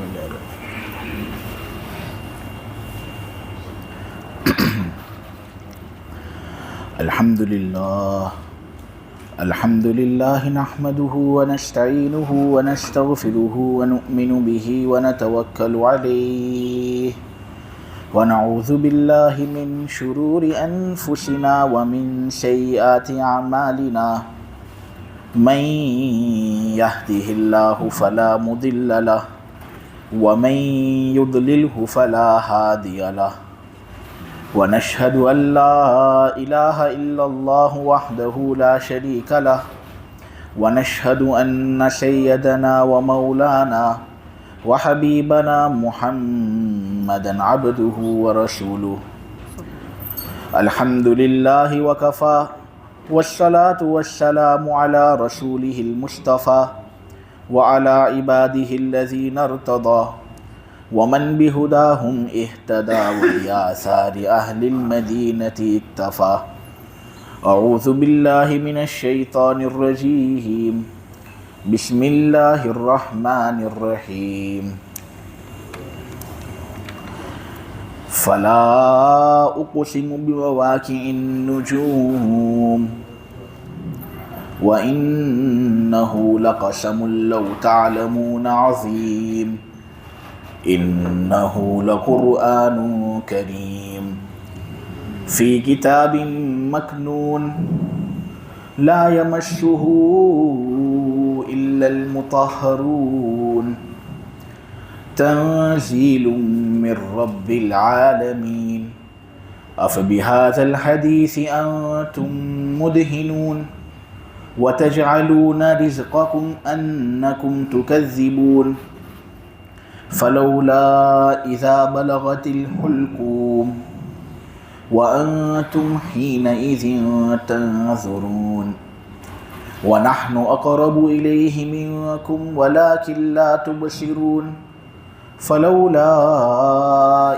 بسم اللہ الرحمن الحمد للہ نحمده ونستعینه ونستغفره ونؤمن به ونتوکل علیہ ونعوذ باللہ من شرور انفسنا ومن سیئات اعمالنا من يهده الله فلا مضل له ومن يضلله فلا هادي له ونشهد أن لا إله إلا الله وحده لا شريك له ونشهد أن سيدنا ومولانا وحبيبنا محمدا عبده ورسوله الحمد لله وكفى والصلاة والسلام على رسوله المصطفى وعلى عباده الذين ارتضى ومن بهداهم اهتدى وبآثار أهل المدينة اكتفى أعوذ بالله من الشيطان الرجيم بسم الله الرحمن الرحيم فلا أقسم بمواقع النجوم وإنه لقسم لو تعلمون عظيم إنه لقرآن كريم في كتاب مكنون لا يمسه إلا المطهرون تنزيل من رب العالمين أفبهذا الحديث أنتم مدهنون وتجعلون رزقكم أنكم تكذبون فلولا إذا بلغت الحلقوم وأنتم حينئذ تنظرون ونحن أقرب إليه منكم ولكن لا تبصرون فلولا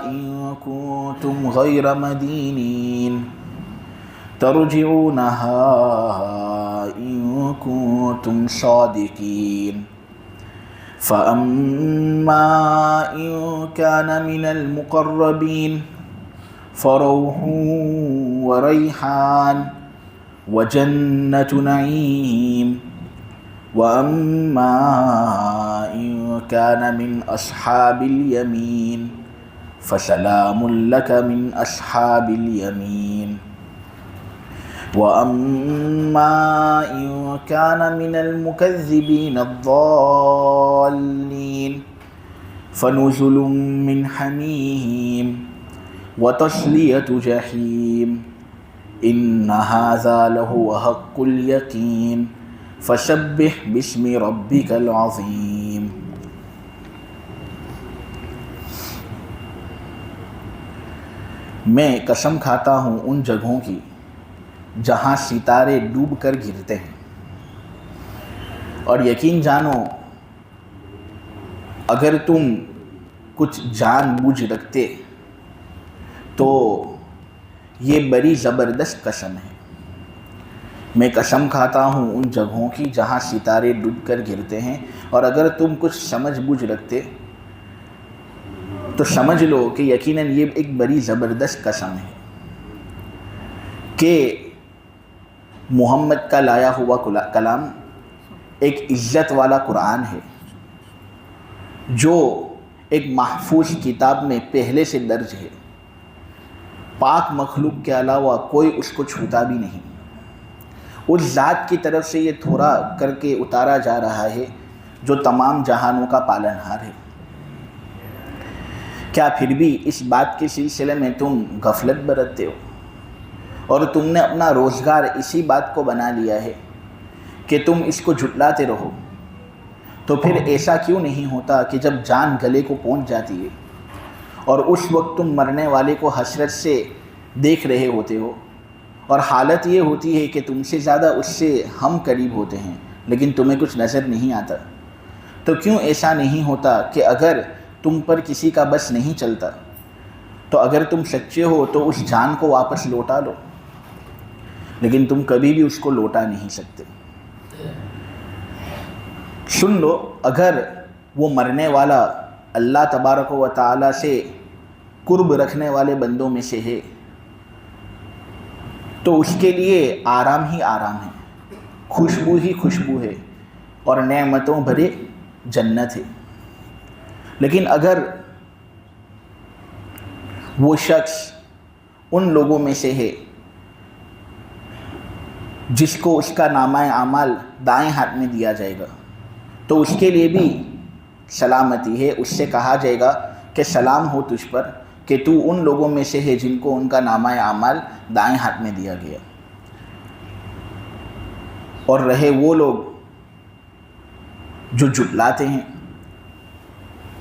إن كنتم غير مدينين ترجعونها إن كنتم صادقين فأما إن كان من المقربين فروح وريحان وجنة نعيم وأما إن كان من أصحاب اليمين فسلام لك من أصحاب اليمين وأما إن كان من المكذبين الضالين فنزل من حميم وتصلية جحيم إن هذا لهو حق اليقين فسبح باسم ربك العظيم. میں قسم کھاتا ہوں ان جگہوں کی جہاں ستارے ڈوب کر گرتے ہیں، اور یقین جانو اگر تم کچھ جان بوجھ رکھتے تو یہ بڑی زبردست قسم ہے. میں قسم کھاتا ہوں ان جگہوں کی جہاں ستارے ڈوب کر گرتے ہیں، اور اگر تم کچھ سمجھ بوجھ رکھتے تو سمجھ لو کہ یقیناً یہ ایک بڑی زبردست قسم ہے کہ محمد کا لایا ہوا کلام ایک عزت والا قرآن ہے جو ایک محفوظ کتاب میں پہلے سے درج ہے. پاک مخلوق کے علاوہ کوئی اس کو چھوتا بھی نہیں. اس ذات کی طرف سے یہ تھوڑا کر کے اتارا جا رہا ہے جو تمام جہانوں کا پالنہار ہے. کیا پھر بھی اس بات کے سلسلے میں تم غفلت برتتے ہو اور تم نے اپنا روزگار اسی بات کو بنا لیا ہے کہ تم اس کو جھٹلاتے رہو؟ تو پھر ایسا کیوں نہیں ہوتا کہ جب جان گلے کو پہنچ جاتی ہے اور اس وقت تم مرنے والے کو حسرت سے دیکھ رہے ہوتے ہو، اور حالت یہ ہوتی ہے کہ تم سے زیادہ اس سے ہم قریب ہوتے ہیں لیکن تمہیں کچھ نظر نہیں آتا؟ تو کیوں ایسا نہیں ہوتا کہ اگر تم پر کسی کا بس نہیں چلتا تو اگر تم سچے ہو تو اس جان کو واپس لوٹا لو، لیکن تم کبھی بھی اس کو لوٹا نہیں سکتے. سن لو، اگر وہ مرنے والا اللہ تبارک و تعالی سے قرب رکھنے والے بندوں میں سے ہے تو اس کے لیے آرام ہی آرام ہے، خوشبو ہی خوشبو ہے اور نعمتوں بھرے جنت ہے۔ لیکن اگر وہ شخص ان لوگوں میں سے ہے جس کو اس کا نامہ اعمال دائیں ہاتھ میں دیا جائے گا تو اس کے لیے بھی سلامتی ہے، اس سے کہا جائے گا کہ سلام ہو تجھ پر کہ تو ان لوگوں میں سے ہے جن کو ان کا نامہ اعمال دائیں ہاتھ میں دیا گیا۔ اور رہے وہ لوگ جو جھٹلاتے ہیں،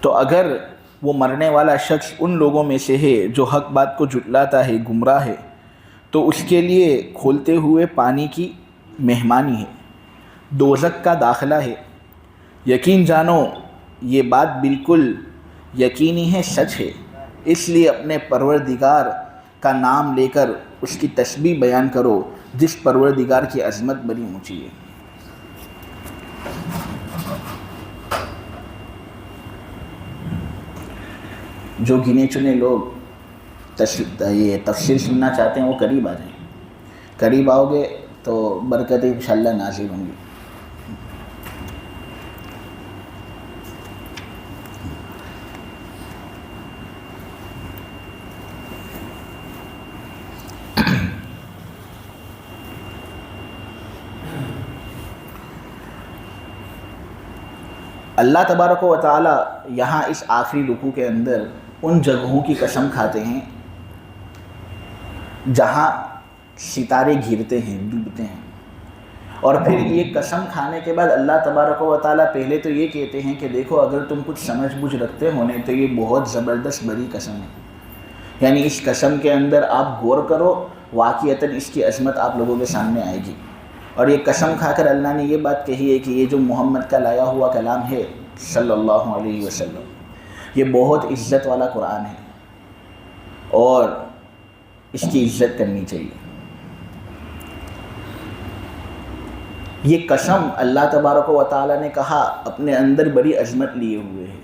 تو اگر وہ مرنے والا شخص ان لوگوں میں سے ہے جو حق بات کو جھٹلاتا ہے، گمراہ ہے، تو اس کے لیے کھولتے ہوئے پانی کی مہمانی ہے، دوزخ کا داخلہ ہے۔ یقین جانو یہ بات بالکل یقینی ہے، سچ ہے، اس لیے اپنے پروردگار کا نام لے کر اس کی تسبیح بیان کرو جس پروردگار کی عظمت بڑی اونچی ہے۔ جو گنے چنے لوگ یہ تفسیر سننا چاہتے ہیں وہ قریب آ جائیں، قریب آؤ گے تو برکتیں انشاءاللہ نازل ہوں گی۔ اللہ تبارک و تعالی یہاں اس آخری رکوع کے اندر ان جگہوں کی قسم کھاتے ہیں جہاں ستارے گرتے ہیں، ڈوبتے ہیں، اور پھر یہ قسم کھانے کے بعد اللہ تبارک و تعالی پہلے تو یہ کہتے ہیں کہ دیکھو اگر تم کچھ سمجھ بوجھ رکھتے ہونے تو یہ بہت زبردست بڑی قسم ہے، یعنی اس قسم کے اندر آپ غور کرو، واقعتاً اس کی عظمت آپ لوگوں کے سامنے آئے گی۔ اور یہ قسم کھا کر اللہ نے یہ بات کہی ہے کہ یہ جو محمد کا لایا ہوا کلام ہے صلی اللہ علیہ وسلم، یہ بہت عزت والا قرآن ہے اور اس کی عزت کرنی چاہیے۔ یہ قسم اللہ تبارک و تعالی نے کہا اپنے اندر بڑی عظمت لیے ہوئے ہے۔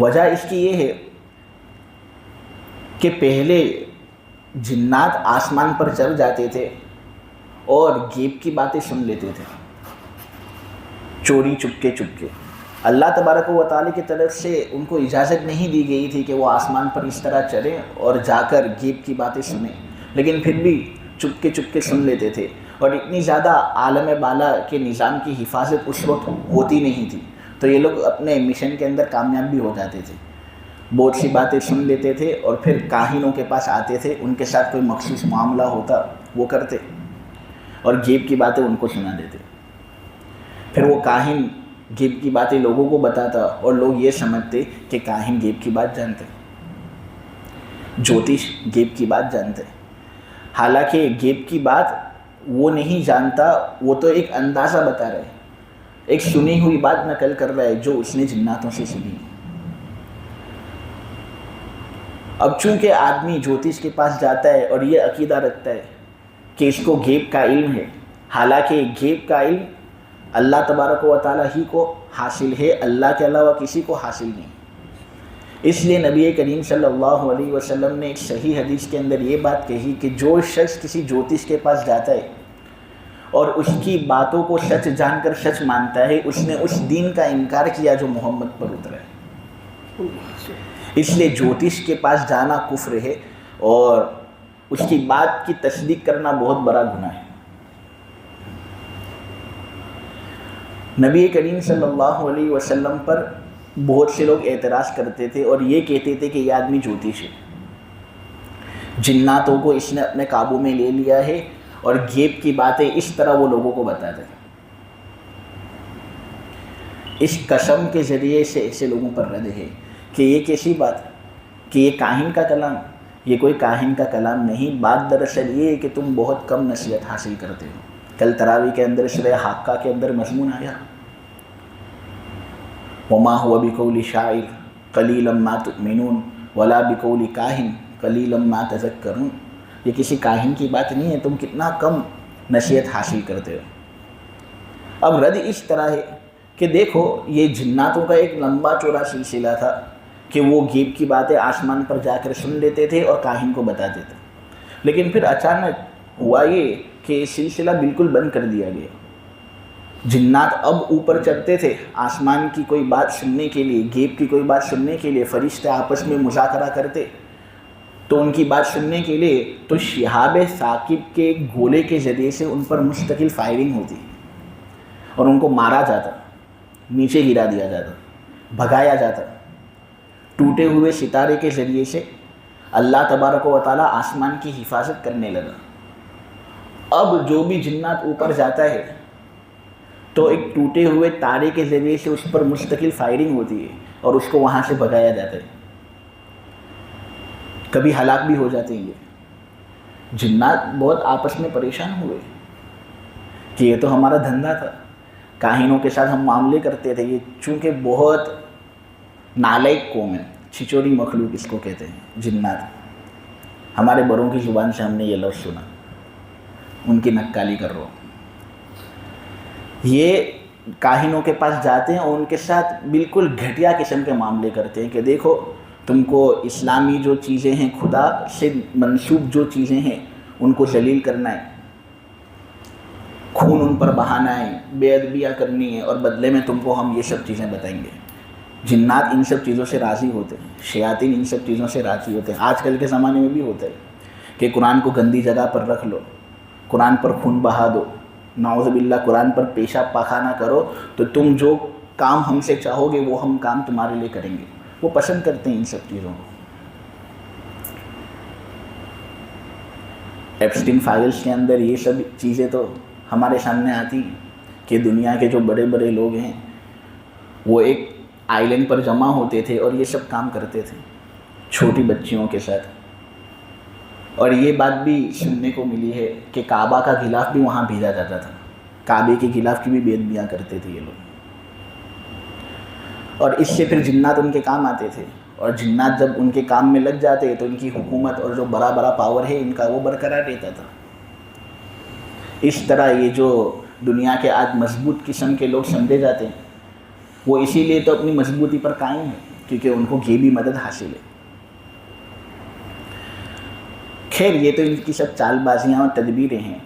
وجہ اس کی یہ ہے کہ پہلے جنات آسمان پر چڑھ جاتے تھے اور غیب کی باتیں سن لیتے تھے، چوری چپکے چپکے۔ اللہ تبارک و تعالی کی طرف سے ان کو اجازت نہیں دی گئی تھی کہ وہ آسمان پر اس طرح چڑھیں اور جا کر غیب کی باتیں سنیں، لیکن پھر بھی چپکے چپکے سن لیتے تھے۔ اور اتنی زیادہ عالم بالا کے نظام کی حفاظت اس وقت ہوتی نہیں تھی، تو یہ لوگ اپنے مشن کے اندر کامیاب بھی ہو جاتے تھے، بہت سی باتیں سن لیتے تھے اور پھر کاہنوں کے پاس آتے تھے، ان کے ساتھ کوئی مخصوص معاملہ ہوتا وہ کرتے اور غیب کی باتیں ان کو سنا دیتے۔ پھر وہ کاہن غیب کی باتیں لوگوں کو بتاتا اور لوگ یہ سمجھتے کہ کاہن غیب کی بات جانتے، جوتش غیب کی بات جانتے، حالانکہ غیب کی بات وہ نہیں جانتا، وہ تو ایک اندازہ بتا رہا ہے، ایک سنی ہوئی بات نقل کر رہا ہے جو اس نے جناتوں سے سنی۔ اب چونکہ آدمی جوتش کے پاس جاتا ہے اور یہ عقیدہ رکھتا ہے کہ اس کو غیب کا علم ہے، حالانکہ غیب کا علم اللہ تبارک و تعالی ہی کو حاصل ہے، اللہ کے علاوہ کسی کو حاصل نہیں۔ اس لیے نبی کریم صلی اللہ علیہ وسلم نے ایک صحیح حدیث کے اندر یہ بات کہی کہ جو شخص کسی جوتش کے پاس جاتا ہے اور اس کی باتوں کو سچ جان کر سچ مانتا ہے، اس نے اس دین کا انکار کیا جو محمد پر اترا ہے۔ اس لیے جوتش کے پاس جانا کفر ہے اور اس کی بات کی تصدیق کرنا بہت بڑا گناہ ہے۔ نبی کریم صلی اللہ علیہ وسلم پر بہت سے لوگ اعتراض کرتے تھے اور یہ کہتے تھے کہ یہ آدمی جوتش ہے، جناتوں کو اس نے اپنے قابو میں لے لیا ہے اور غیب کی باتیں اس طرح وہ لوگوں کو بتاتا ہے۔ اس قسم کے ذریعے سے ایسے لوگوں پر رد ہے کہ یہ کیسی بات کہ یہ کاہن کا کلام، یہ کوئی کاہن کا کلام نہیں، بات دراصل یہ ہے کہ تم بہت کم نصیحت حاصل کرتے ہو۔ کل تراویح کے اندر سورہ حاقہ کے اندر مضمون آیا وما هو بقول شاعر قلیلا ما تؤمنون ولا بقول کاہن قلیلا ما تذکرون، یہ کسی کاہن کی بات نہیں ہے، تم کتنا کم نصیحت حاصل کرتے ہو۔ اب رد اس طرح ہے کہ دیکھو یہ جناتوں کا ایک لمبا چوڑا سلسلہ تھا کہ وہ غیب کی باتیں آسمان پر جا کر سن لیتے تھے اور کاہن کو بتاتے تھے، لیکن پھر اچانک ہوا یہ کہ یہ سلسلہ بالکل بند کر دیا گیا۔ جنات اب اوپر چڑھتے تھے آسمان کی کوئی بات سننے کے لیے، غیب کی کوئی بات سننے کے لیے، فرشتے آپس میں مذاکرہ کرتے تو ان کی بات سننے کے لیے تو شہاب ثاقب کے گولے کے ذریعے سے ان پر مستقل فائرنگ ہوتی اور ان کو مارا جاتا، نیچے گرا دیا جاتا، بھگایا جاتا۔ ٹوٹے ہوئے ستارے کے ذریعے سے اللہ تبارک و تعالیٰ آسمان کی حفاظت کرنے لگا۔ اب جو بھی جنات اوپر جاتا ہے تو ایک ٹوٹے ہوئے تارے کے ذریعے سے اس پر مستقل فائرنگ ہوتی ہے اور اس کو وہاں سے بھگایا جاتا ہے۔ کبھی ہلاک بھی ہو جاتے ہیں یہ جنات۔ بہت آپس میں پریشان ہوئے کہ یہ تو ہمارا دھندا تھا، کاہنوں کے ساتھ ہم معاملے کرتے تھے، یہ چونکہ بہت نالائق قوم ہے، چھچوری مخلوق اس کو کہتے ہیں جنات۔ ہمارے بڑوں کی زبان سے ہم نے یہ لفظ سنا، ان کی نکالی کر رہا ہوں۔ یہ کاہنوں کے پاس جاتے ہیں اور ان کے ساتھ بالکل گھٹیا قسم کے معاملے کرتے ہیں کہ دیکھو تم کو اسلامی جو چیزیں ہیں، خدا سے منسوب جو چیزیں ہیں ان کو ذلیل کرنا ہے، خون ان پر بہانا ہے، بے ادبیاں کرنی ہے، اور بدلے میں تم کو ہم یہ سب چیزیں بتائیں گے۔ جنات ان سب چیزوں سے راضی ہوتے ہیں، شیاطین ان سب چیزوں سے راضی ہوتے ہیں۔ آج کل کے زمانے میں بھی ہوتا ہے کہ قرآن کو گندی جگہ پر رکھ لو، قرآن پر خون بہا دو، نعوذ باللہ قرآن پر پیشاب پاخانہ کرو، تو تم جو کام ہم سے چاہو گے وہ ہم کام تمہارے لیے کریں گے۔ وہ پسند کرتے ہیں ان سب چیزوں کو۔ ایپسٹین فائلز کے اندر یہ سب چیزیں تو ہمارے سامنے آتی ہیں کہ دنیا کے جو بڑے بڑے لوگ ہیں وہ ایک آئی لینڈ پر جمع ہوتے تھے اور یہ سب کام کرتے تھے چھوٹی بچیوں کے ساتھ۔ اور یہ بات بھی سننے کو ملی ہے کہ کعبہ کا غلاف بھی وہاں بھیجا جاتا تھا، کعبے کے غلاف کی بھی بے ادبیاں کرتے تھے یہ لوگ۔ اور اس سے پھر جنات ان کے کام آتے تھے، اور جنات جب ان کے کام میں لگ جاتے تو ان کی حکومت اور جو بڑا بڑا پاور ہے ان کا وہ برقرار رہتا تھا۔ اس طرح یہ جو دنیا کے آج مضبوط قسم کے لوگ سمجھے جاتے ہیں وہ اسی لیے تو اپنی مضبوطی پر قائم ہے کیونکہ ان کو غیبی مدد حاصل ہے۔ خیر یہ تو ان کی سب چال بازیاں اور تدبیریں ہیں،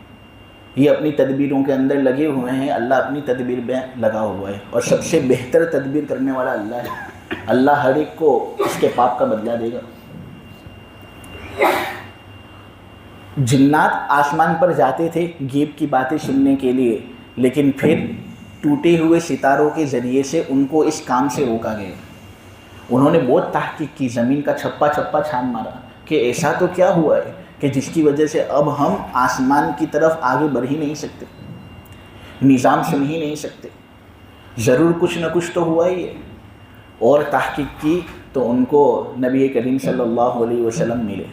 یہ اپنی تدبیروں کے اندر لگے ہوئے ہیں، اللہ اپنی تدبیر میں لگا ہوا ہے، اور سب سے بہتر تدبیر کرنے والا اللہ ہے۔ اللہ ہر ایک کو اس کے پاپ کا بدلہ دے گا۔ جنات آسمان پر جاتے تھے غیب کی باتیں سننے کے لیے، لیکن پھر ٹوٹے ہوئے ستاروں کے ذریعے سے ان کو اس کام سے روکا گیا۔ انہوں نے بہت تحقیق کی، زمین کا چھپا چھپا چھان مارا کہ ایسا تو کیا ہوا ہے کہ جس کی وجہ سے اب ہم آسمان کی طرف آگے بڑھ ہی نہیں سکتے، نظام سن ہی نہیں سکتے، ضرور کچھ نہ کچھ تو ہوا ہی ہے۔ اور تحقیق کی تو ان کو نبی کریم صلی اللہ علیہ وسلم ملے۔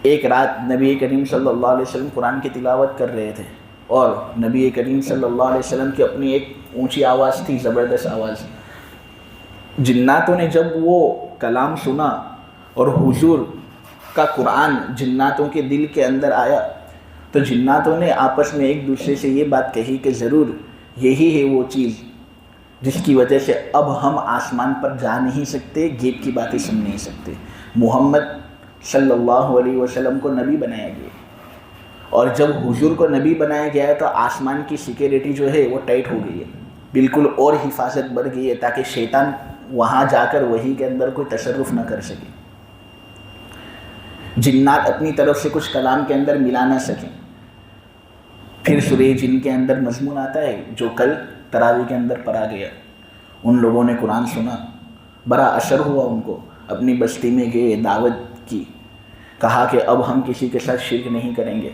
ایک رات نبی کریم صلی اللہ علیہ وسلم قرآن کی تلاوت کر رہے تھے، اور نبی کریم صلی اللہ علیہ وسلم کی اپنی ایک اونچی آواز تھی، زبردست آواز۔ جناتوں نے جب وہ کلام سنا اور حضور کا قرآن جناتوں کے دل کے اندر آیا تو جناتوں نے آپس میں ایک دوسرے سے یہ بات کہی کہ ضرور یہی ہے وہ چیز جس کی وجہ سے اب ہم آسمان پر جا نہیں سکتے، غیب کی باتیں سن نہیں سکتے۔ محمد صلی اللہ علیہ وسلم کو نبی بنایا گیا، اور جب حضور کو نبی بنایا گیا ہے تو آسمان کی سیکیورٹی جو ہے وہ ٹائٹ ہو گئی ہے، بالکل اور حفاظت بڑھ گئی ہے تاکہ شیطان وہاں جا کر وحی کے اندر کوئی تصرف نہ کر سکے، جنات اپنی طرف سے کچھ کلام کے اندر ملا نہ سکیں۔ پھر سورہ جن کے اندر مضمون آتا ہے جو کل تراویح کے اندر پڑھا گیا۔ ان لوگوں نے قرآن سنا، بڑا اثر ہوا ان کو، اپنی بستی میں گئے، دعوت کی، کہا کہ اب ہم کسی کے ساتھ شرک نہیں کریں گے،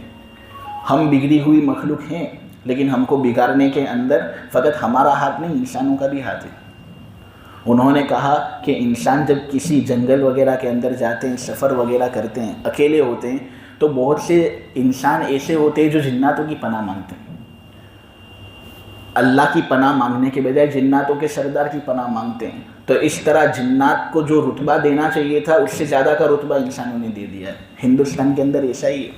ہم بگڑی ہوئی مخلوق ہیں لیکن ہم کو بگاڑنے کے اندر فقط ہمارا ہاتھ نہیں، انسانوں کا بھی ہاتھ ہے۔ انہوں نے کہا کہ انسان جب کسی جنگل وغیرہ کے اندر جاتے ہیں، سفر وغیرہ کرتے ہیں، اکیلے ہوتے ہیں، تو بہت سے انسان ایسے ہوتے ہیں جو جناتوں کی پناہ مانگتے ہیں، اللہ کی پناہ مانگنے کے بجائے جناتوں کے سردار کی پناہ مانگتے ہیں۔ تو اس طرح جنات کو جو رتبہ دینا چاہیے تھا اس سے زیادہ کا رتبہ انسانوں نے دے دیا ہے۔ ہندوستان کے اندر ایسا ہی ہے،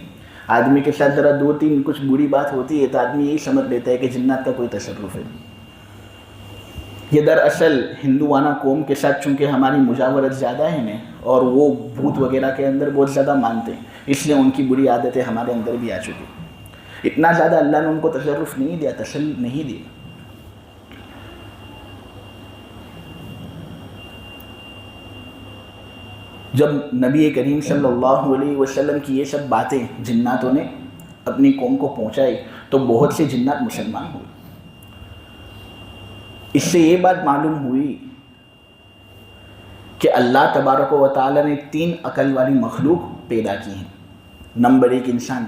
آدمی کے ساتھ ذرا دو تین کچھ بری بات ہوتی ہے تو آدمی یہی سمجھ لیتا ہے کہ جنات کا کوئی تصرف ہے۔ یہ دراصل ہندوانہ قوم کے ساتھ چونکہ ہماری مجاورت زیادہ ہے نا، اور وہ بھوت وغیرہ کے اندر بہت زیادہ مانتے ہیں، اس لیے ان کی بری عادتیں ہمارے اندر بھی آ چکی۔ اتنا زیادہ اللہ نے ان کو تصرف نہیں دیا، تسلط نہیں دیا۔ جب نبی کریم صلی اللہ علیہ وسلم کی یہ سب باتیں جناتوں نے اپنی قوم کو پہنچائی تو بہت سے جنات مسلمان ہوئے۔ اس سے یہ بات معلوم ہوئی کہ اللہ تبارک و تعالی نے 3 عقل والی مخلوق پیدا کی ہیں۔ نمبر 1 انسان،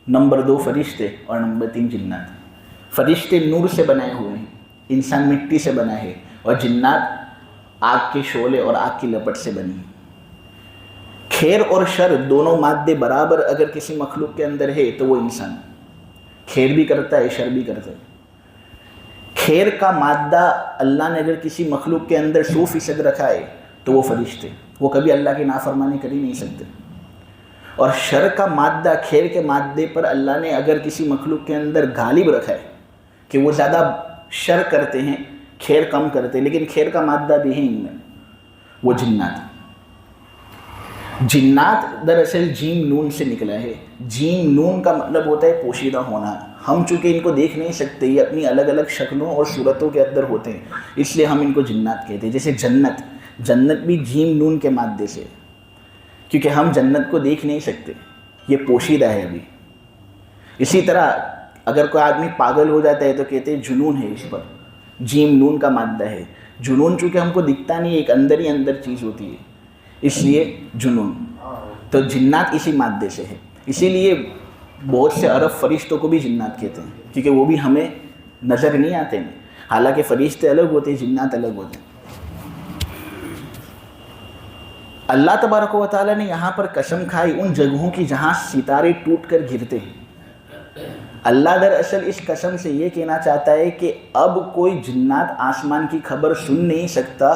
نمبر 2 فرشتے، اور نمبر 3 جنات۔ فرشتے نور سے بنائے ہوئے ہیں، انسان مٹی سے بنا ہے، اور جنات آگ کے شعلے اور آگ کی لپٹ سے بنی ہیں۔ خیر اور شر دونوں مادے برابر اگر کسی مخلوق کے اندر ہے تو وہ انسان خیر بھی کرتا ہے، شر بھی کرتا ہے۔ خیر کا مادہ اللہ نے اگر کسی مخلوق کے اندر 100% رکھا ہے تو وہ فرشتے، وہ کبھی اللہ کی نافرمانی کر ہی نہیں سکتے۔ اور شر کا مادہ خیر کے مادے پر اللہ نے اگر کسی مخلوق کے اندر غالب رکھا ہے کہ وہ زیادہ شر کرتے ہیں، خیر کم کرتے ہیں، لیکن خیر کا مادہ بھی ہے ان میں، وہ جنات۔ جنات دراصل جیم نون سے نکلا ہے۔ جیم نون کا مطلب ہوتا ہے پوشیدہ ہونا۔ ہم چونکہ ان کو دیکھ نہیں سکتے، یہ اپنی الگ الگ شکلوں اور صورتوں کے اندر ہوتے ہیں، اس لیے ہم ان کو جنات کہتے ہیں۔ جیسے جنت، جنت بھی جیم نون کے مادے سے، کیونکہ ہم جنت کو دیکھ نہیں سکتے، یہ پوشیدہ ہے ابھی۔ اسی طرح اگر کوئی آدمی پاگل ہو جاتا ہے تو کہتے ہیں جنون ہے، اس پر جیم نون کا مادہ ہے۔ جنون چونکہ ہم کو دکھتا نہیں، ایک اندر ہی اندر چیز ہوتی ہے، اس لیے جنون۔ تو جنات اسی مادے سے ہے، اسی لیے بہت سے عرب فرشتوں کو بھی جنات کہتے ہیں، کیونکہ وہ بھی ہمیں نظر نہیں آتے ہیں، حالانکہ فرشتے الگ ہوتے ہیں، جنات الگ ہوتے ہیں۔ اللہ تبارک و تعالیٰ نے یہاں پر قسم کھائی ان جگہوں کی جہاں ستارے ٹوٹ کر گرتے ہیں۔ اللہ دراصل اس قسم سے یہ کہنا چاہتا ہے کہ اب کوئی جنات آسمان کی خبر سن نہیں سکتا،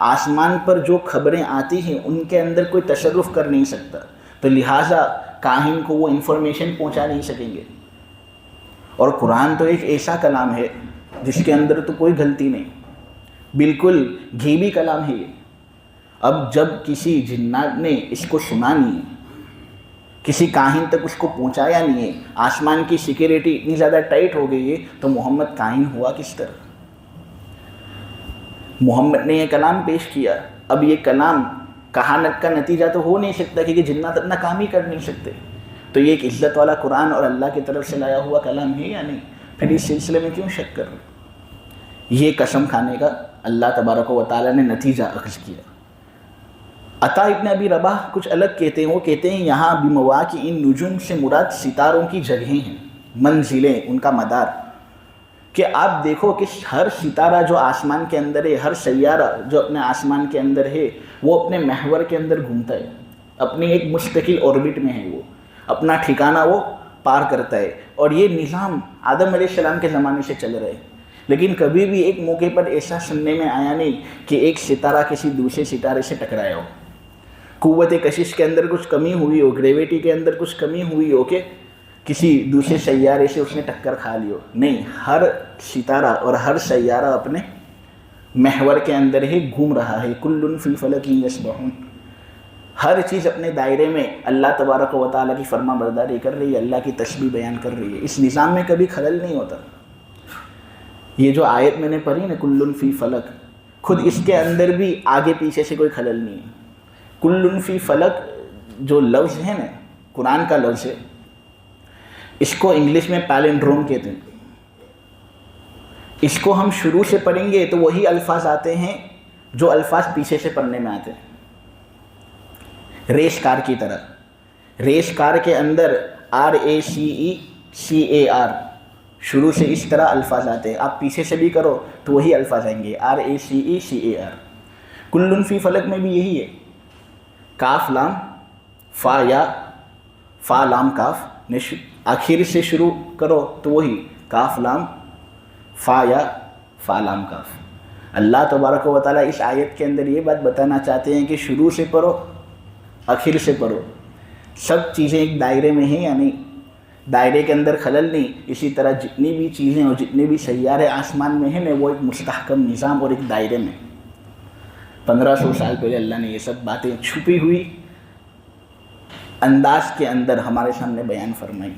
آسمان پر جو خبریں آتی ہیں ان کے اندر کوئی تصرف کر نہیں سکتا، تو لہٰذا کاہن کو وہ انفارمیشن پہنچا نہیں سکیں گے۔ اور قرآن تو ایک ایسا کلام ہے جس کے اندر تو کوئی غلطی نہیں، بالکل غیبی کلام ہے یہ۔ اب جب کسی جنات نے اس کو سنا نہیں ہے، کسی کاہن تک اس کو پہنچایا نہیں ہے، آسمان کی سیکیورٹی اتنی زیادہ ٹائٹ ہو گئی ہے، تو محمد کاہن ہوا کس طرح؟ محمد نے یہ کلام پیش کیا، اب یہ کلام کہانت کا نتیجہ تو ہو نہیں سکتا، کیونکہ جنات اپنا کام ہی کر نہیں سکتے۔ تو یہ ایک عزت والا قرآن اور اللہ کی طرف سے لایا ہوا کلام ہے یا نہیں؟ پھر اس سلسلے میں کیوں شک کر رہے؟ یہ قسم کھانے کا اللہ تبارک و تعالیٰ نے نتیجہ اخذ کیا۔ عطا ابن ابی رباح کچھ الگ کہتے ہیں، وہ کہتے ہیں یہاں بمواقع ان نجوم سے مراد ستاروں کی جگہیں ہیں، منزلیں، ان کا مدار، کہ آپ دیکھو کہ ہر ستارہ جو آسمان کے اندر ہے، ہر سیارہ جو اپنے آسمان کے اندر ہے، وہ اپنے محور کے اندر گھومتا ہے، اپنی ایک مستقل اوربٹ میں ہے، وہ اپنا ٹھکانہ وہ پار کرتا ہے۔ اور یہ نظام آدم علیہ السلام کے زمانے سے چل رہا ہے، لیکن کبھی بھی ایک موقع پر ایسا سننے میں آیا نہیں کہ ایک ستارہ کسی دوسرے ستارے سے ٹکرایا ہو، قوت کشش کے اندر کچھ کمی ہوئی ہو، گریویٹی کے اندر کچھ کمی ہوئی ہو کہ کسی دوسرے سیارے سے اس نے ٹکر کھا لی ہو۔ نہیں، ہر ستارہ اور ہر سیارہ اپنے محور کے اندر ہی گھوم رہا ہے، کل فی فلک یسبحون۔ ہر چیز اپنے دائرے میں اللہ تبارک و تعالیٰ کی فرما برداری کر رہی ہے، اللہ کی تسبیح بیان کر رہی ہے، اس نظام میں کبھی خلل نہیں ہوتا۔ یہ جو آیت میں نے پڑھی نا کل فی فلک، خود اس کے اندر بھی آگے پیچھے سے کوئی خلل نہیں ہے۔ کل فی فلک جو لفظ ہے نا، قرآن کا لفظ ہے، اس کو انگلش میں پیلنڈروم کہتے ہیں۔ اس کو ہم شروع سے پڑھیں گے تو وہی الفاظ آتے ہیں جو الفاظ پیچھے سے پڑھنے میں آتے ہیں، ریس کار کی طرح۔ ریس کار کے اندر RACECAR شروع سے اس طرح الفاظ آتے ہیں، آپ پیچھے سے بھی کرو تو وہی الفاظ آئیں گے، RACECAR۔ کل فی فلک میں بھی یہی ہے، کاف لام فا یا فا لام کاف، آخر سے شروع کرو تو وہی کاف لام فا یا فا لام کاف۔ اللہ تبارک و تعالیٰ اس آیت کے اندر یہ بات بتانا چاہتے ہیں کہ شروع سے پڑھو، آخر سے پڑھو، سب چیزیں ایک دائرے میں ہیں یا نہیں؟ دائرے کے اندر خلل نہیں. اسی طرح جتنی بھی چیزیں اور جتنے بھی سیارے آسمان میں ہیں وہ ایک مستحکم نظام اور ایک دائرے میں. 1500 سال پہلے اللہ نے یہ سب باتیں چھپی ہوئی انداز کے اندر ہمارے سامنے بیان فرمائی.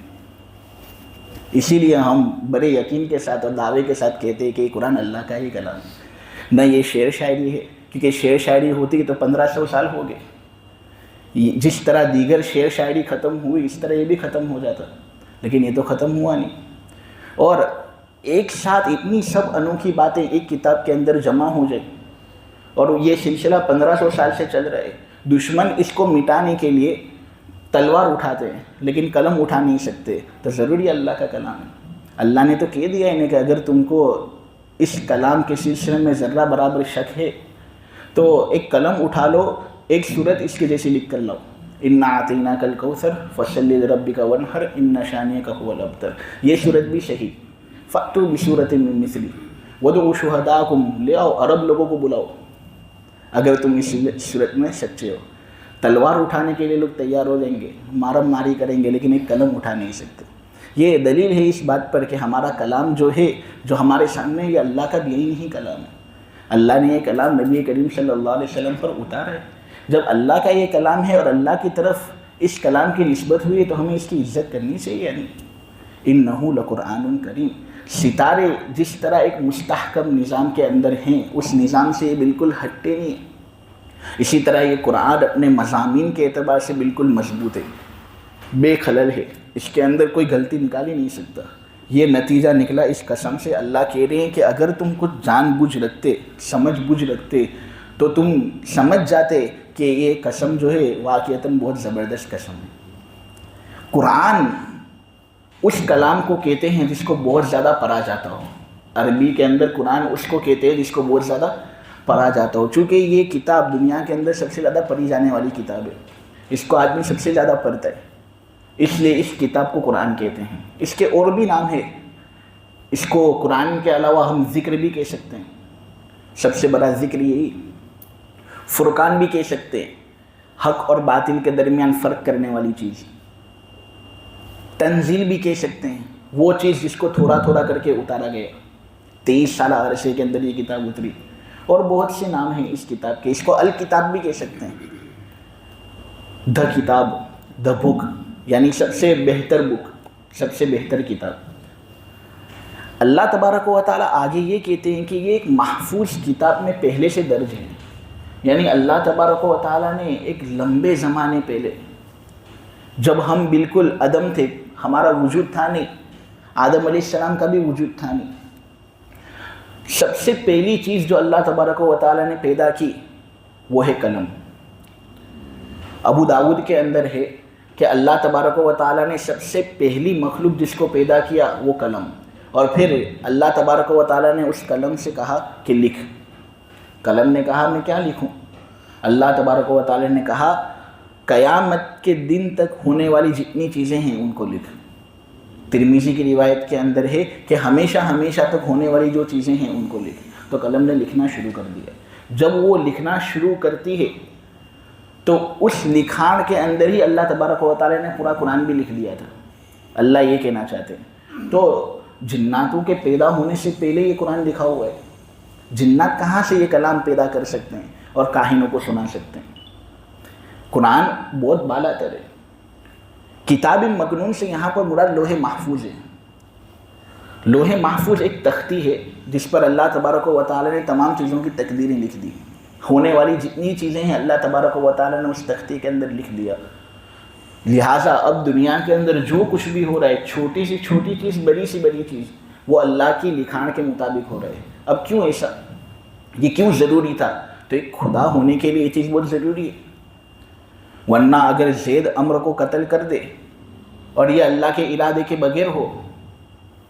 اسی لیے ہم بڑے یقین کے ساتھ اور دعوے کے ساتھ کہتے ہیں کہ قرآن اللہ کا ہی کلام ہے, نہ یہ شعر شاعری ہے, کیونکہ شعر شاعری ہوتی تو 1500 سال ہو گئے. جس طرح دیگر شعر شاعری ختم ہوئی اس طرح یہ بھی ختم ہو جاتا, لیکن یہ تو ختم ہوا نہیں. اور ایک ساتھ اتنی سب انوکھی باتیں ایک کتاب کے اندر جمع ہو جائیں, اور یہ سلسلہ 1500 سال سے چل رہا ہے. دشمن اس کو مٹانے کے لیے تلوار اٹھاتے ہیں لیکن قلم اٹھا نہیں سکتے, تو ضروری اللہ کا کلام ہے. اللہ نے تو کہہ دیا انہیں کہ اگر تم کو اس کلام کے سلسلے میں ذرہ برابر شک ہے تو ایک قلم اٹھا لو, ایک صورت اس کے جیسی لکھ کر لاؤ. انا اعطیناک الکوثر فصلی لربک وانحر ان شانئک هو الابتر. یہ صورت بھی صحیح. فاتوا بسورۃ من مثلہ وادعوا شہداءکم, لے آؤ عرب لوگوں کو بلاؤ اگر تم اس صورت میں سچے ہو. تلوار اٹھانے کے لیے لوگ تیار ہو جائیں گے, مارم ماری کریں گے, لیکن ایک قلم اٹھا نہیں سکتے. یہ دلیل ہے اس بات پر کہ ہمارا کلام جو ہے جو ہمارے سامنے یہ اللہ کا بھی نہیں کلام ہے. اللہ نے یہ کلام نبی کریم صلی اللہ علیہ وسلم پر اتارا ہے. جب اللہ کا یہ کلام ہے اور اللہ کی طرف اس کلام کی نسبت ہوئی تو ہمیں اس کی عزت کرنی چاہیے. یعنی انہ لقرآن کریم. ستارے جس طرح ایک مستحکم نظام کے اندر ہیں اس نظام سے یہ بالکل ہٹتے نہیں ہیں, اسی طرح یہ قرآن اپنے مضامین کے اعتبار سے بالکل مضبوط ہے, بے خلل ہے, اس کے اندر کوئی غلطی نکال ہی نہیں سکتا. یہ نتیجہ نکلا اس قسم سے. اللہ کہہ رہے ہیں کہ اگر تم کچھ جان بوجھ رکھتے, سمجھ بوجھ رکھتے, تو تم سمجھ جاتے کہ یہ قسم جو ہے واقعتاً بہت زبردست قسم ہے. قرآن اس کلام کو کہتے ہیں جس کو بہت زیادہ پڑھا جاتا ہو. عربی کے اندر قرآن اس کو کہتے ہیں جس کو بہت زیادہ پڑھا جاتا ہو. چونکہ یہ کتاب دنیا کے اندر سب سے زیادہ پڑھی جانے والی کتاب ہے, اس کو آدمی سب سے زیادہ پڑھتا ہے, اس لیے اس کتاب کو قرآن کہتے ہیں. اس کے اور بھی نام ہے, اس کو قرآن کے علاوہ ہم ذکر بھی کہہ سکتے ہیں, سب سے بڑا ذکر یہی. فرقان بھی کہہ سکتے ہیں, حق اور باطل کے درمیان فرق کرنے والی چیز. تنزیل بھی کہہ سکتے ہیں, وہ چیز جس کو تھوڑا تھوڑا کر کے اتارا گیا. 23 سالہ عرصے کے اندر یہ کتاب اتری. اور بہت سے نام ہیں اس کتاب کے. اس کو الکتاب بھی کہہ سکتے ہیں, دا کتاب, دا بک, یعنی سب سے بہتر بک, سب سے بہتر کتاب. اللہ تبارک و تعالیٰ آگے یہ کہتے ہیں کہ یہ ایک محفوظ کتاب میں پہلے سے درج ہے. یعنی اللہ تبارک و تعالیٰ نے ایک لمبے زمانے پہلے, جب ہم بالکل عدم تھے, ہمارا وجود تھا نہیں, آدم علیہ السلام کا بھی وجود تھا نہیں, سب سے پہلی چیز جو اللہ تبارک و تعالیٰ نے پیدا کی وہ ہے قلم. ابو داود کے اندر ہے کہ اللہ تبارک و تعالیٰ نے سب سے پہلی مخلوق جس کو پیدا کیا وہ قلم. اور پھر اللہ تبارک و تعالیٰ نے اس قلم سے کہا کہ لکھ. قلم نے کہا میں کیا لکھوں؟ اللہ تبارک و تعالیٰ نے کہا قیامت کے دن تک ہونے والی جتنی چیزیں ہیں ان کو لکھ. ترمذی کی روایت کے اندر ہے کہ ہمیشہ ہمیشہ تک ہونے والی جو چیزیں ہیں ان کو لکھ. تو قلم نے لکھنا شروع کر دیا. جب وہ لکھنا شروع کرتی ہے تو اس لکھان کے اندر ہی اللہ تبارک و تعالیٰ نے پورا قرآن بھی لکھ دیا تھا. اللہ یہ کہنا چاہتے ہیں. تو جناتوں کے پیدا ہونے سے پہلے یہ قرآن لکھا ہوا ہے. جنات کہاں سے یہ کلام پیدا کر سکتے ہیں اور کاہنوں کو سنا سکتے ہیں؟ قرآن بہت بالا تر ہے. کتاب مکنون سے یہاں پر مراد لوح محفوظ ہے. لوح محفوظ ایک تختی ہے جس پر اللہ تبارک و تعالیٰ نے تمام چیزوں کی تقدیریں لکھ دی. ہونے والی جتنی چیزیں ہیں اللہ تبارک و تعالیٰ نے اس تختی کے اندر لکھ دیا. لہٰذا اب دنیا کے اندر جو کچھ بھی ہو رہا ہے, چھوٹی سی چھوٹی چیز, بڑی سی بڑی چیز, وہ اللہ کی لکھان کے مطابق ہو رہا ہے. اب کیوں ایسا؟ یہ کیوں ضروری تھا؟ تو ایک خدا ہونے کے لیے یہ چیز بہت ضروری ہے. ورنہ اگر زید عمرو کو قتل کر دے اور یہ اللہ کے ارادے کے بغیر ہو,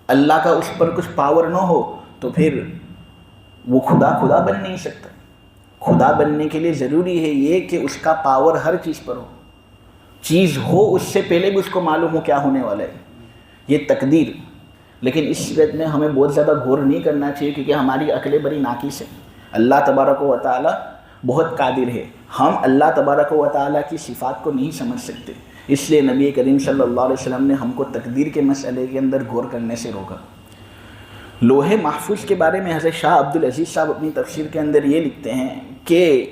اللہ کا اس پر کچھ پاور نہ ہو, تو پھر وہ خدا بن نہیں سکتا. خدا بننے کے لیے ضروری ہے یہ کہ اس کا پاور ہر چیز پر ہو. چیز ہو اس سے پہلے بھی اس کو معلوم ہو کیا ہونے والا ہے. یہ تقدیر. لیکن اس صورت میں ہمیں بہت زیادہ غور نہیں کرنا چاہیے کیونکہ ہماری عقلیں بڑی ناقص ہیں. اللہ تبارک و تعالیٰ بہت قادر ہے. ہم اللہ تبارک و تعالیٰ کی صفات کو نہیں سمجھ سکتے. اس لیے نبی کریم صلی اللہ علیہ وسلم نے ہم کو تقدیر کے مسئلے کے اندر غور کرنے سے روکا۔ لوح محفوظ کے بارے میں حضرت شاہ عبدالعزیز صاحب اپنی تفسیر کے اندر یہ لکھتے ہیں کہ